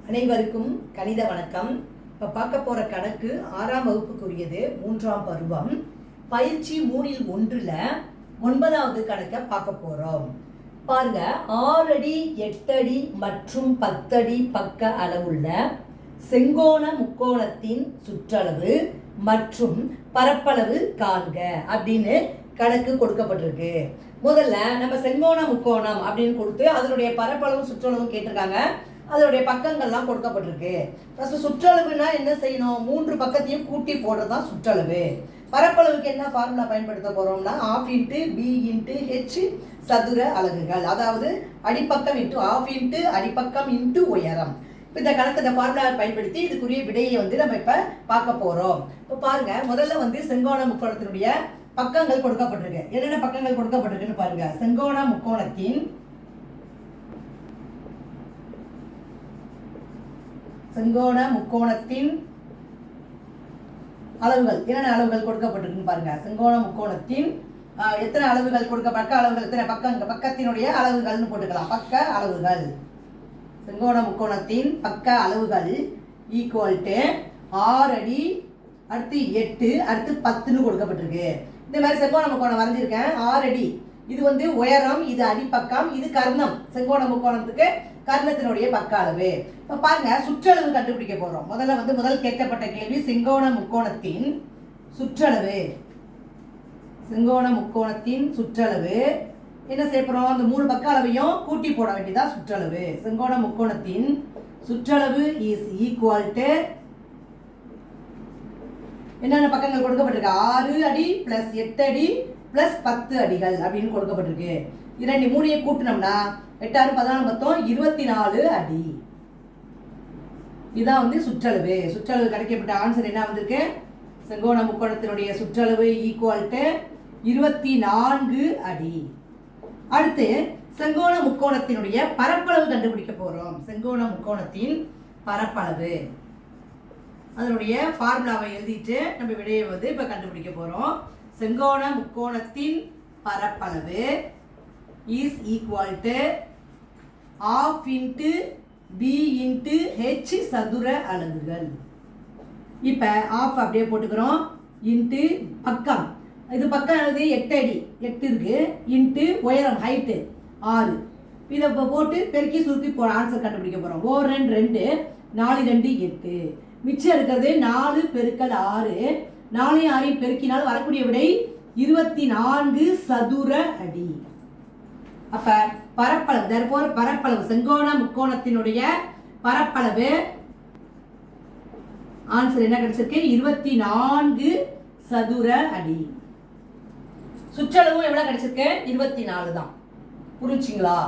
அனைவருக்கும் கணித வணக்கம். இப்போ பார்க்க போகிற கணக்கு 6ஆம் வகுப்புக்குரியது, 3ஆம் பருவம், பயிற்சி 3இல் 1ல் 9வது கணக்கை பார்க்க போகிறோம். பாருங்க, 6 அடி 8 அடி மற்றும் 10 அடி பக்க அளவுள்ள செங்கோண முக்கோணத்தின் சுற்றளவு மற்றும் பரப்பளவு காண்க அப்படின்னு கணக்கு கொடுக்கப்பட்டிருக்கு. முதல்ல நம்ம செங்கோண முக்கோணம் அப்படின்னு கொடுத்து அதனுடைய பரப்பளவும் சுற்றளவும் கேட்டிருக்காங்க. அதனுடைய பக்கங்கள்லாம் கொடுக்கப்பட்டிருக்கு. ஃபர்ஸ்ட் சுற்றளவுனா என்ன செய்யணும்? 3 பக்கத்தையும் கூட்டி போடுறது தான் சுற்றளவு. பரப்பளவுக்கு என்ன ஃபார்முலா பயன்படுத்த போறோம்னா ½ × b × h சதுர அலகுகள், அதாவது அடிப்பக்கம் ½ × அடிப்பக்கம் × உயரம். இப்போ இந்த கணக்கு இந்த ஃபார்முலாவை பயன்படுத்தி இதுக்குரிய விடையை நம்ம இப்போ பார்க்க போறோம். இப்போ பாருங்க, முதல்ல செங்கோண முக்கோணத்தினுடைய பக்கங்கள் கொடுக்கப்பட்டிருக்கு. என்னென்ன பக்கங்கள் கொடுக்கப்பட்டிருக்குன்னு பாருங்க. செங்கோண முக்கோணத்தின் அளவுகள், என்னென்ன அளவுகள் கொடுக்கப்பட்டிருக்குன்னு பாருங்க. செங்கோண முக்கோணத்தின் எத்தனை அளவுகள் பக்க அளவுகள் எத்தனை பக்கத்தினுடைய அளவுகள்னு போட்டுக்கலாம். பக்க அளவுகள், செங்கோண முக்கோணத்தின் பக்க அளவுகள் ஈக்குவல் டு 6 அடி, அடுத்து 8, அடுத்து 10ன்னு கொடுக்கப்பட்டிருக்கு. இந்த மாதிரி செங்கோண முக்கோணம் வரைஞ்சிருக்கேன். 6 அடி, இது உயரம், இது அடிப்பக்கம், இது கர்ணம். செங்கோண முக்கோணத்துக்கு கர்ணத்தினுடைய பக்க அளவு. இப்போ பாருங்க, சுற்றளவு கண்டுபிடிக்க போறோம். முதல் கேட்கப்பட்ட கேள்வி செங்கோண முக்கோணத்தின் சுற்றளவு. செங்கோண முக்கோணத்தின் சுற்றளவு என்ன செய்ய போறோம்? அந்த 3 பக்க அளவையும் கூட்டி போட வேண்டியதா சுற்றளவு. செங்கோண முக்கோணத்தின் சுற்றளவு இஸ் ஈக்குவல் டு என்னென்ன பக்கங்கள் கொடுக்கப்பட்டிருக்கு? 6 அடி + 8 அடி + 10 அடிகள் அப்படின்னு கொடுக்கப்பட்டிருக்கு. இரண்டு 3ஐ கூட்டினோம்னா 8 6 14 மொத்தம் 24 அடி. இதான் சுற்றளவு. சுற்றளவு கிடைக்கப்பட்ட ஆன்சர் என்ன வந்திருக்கு? செங்கோண முக்கோணத்தினுடைய சுற்றளவு ஈக்குவல் டு 24 அடி. அடுத்து செங்கோண முக்கோணத்தினுடைய பரப்பளவு கண்டுபிடிக்க போறோம். செங்கோண முக்கோணத்தின் பரப்பளவு, அதனுடைய ஃபார்முலாவை எழுதிட்டு நம்ம விடையை இப்ப கண்டுபிடிக்க போறோம். செங்கோண முக்கோணத்தின் பரப்பளவு is equal to ½ × b × h சதுர அலகுகள். இப்போ ½ அப்படியே போட்டுக்கிறோம். இன்ட்டு பக்கம், இது பக்கம் 8 அடி, 8 இருக்கு, இன்ட்டு உயரம் ஹைட்டு 6. இதை போட்டு பெருக்கி சுருக்கி ஆன்சர் கண்டுபிடிக்க போகிறோம். 1 2 4 2 8. மிச்சம் இருக்கிறது 4 × 6. 4 6 பெருக்கினால் வரக்கூடிய விடை 24 சதுர அடி. அப்ப பரப்பளவு, therefore பரப்பளவு, செங்கோண முக்கோணத்தினுடைய பரப்பளவு ஆன்சர் என்ன கிடைச்சிருக்கு? 24 சதுர அடி. சுற்றளவு எவ்வளவு கிடைச்சிருக்கு? 24 தான். புரிஞ்சுங்களா?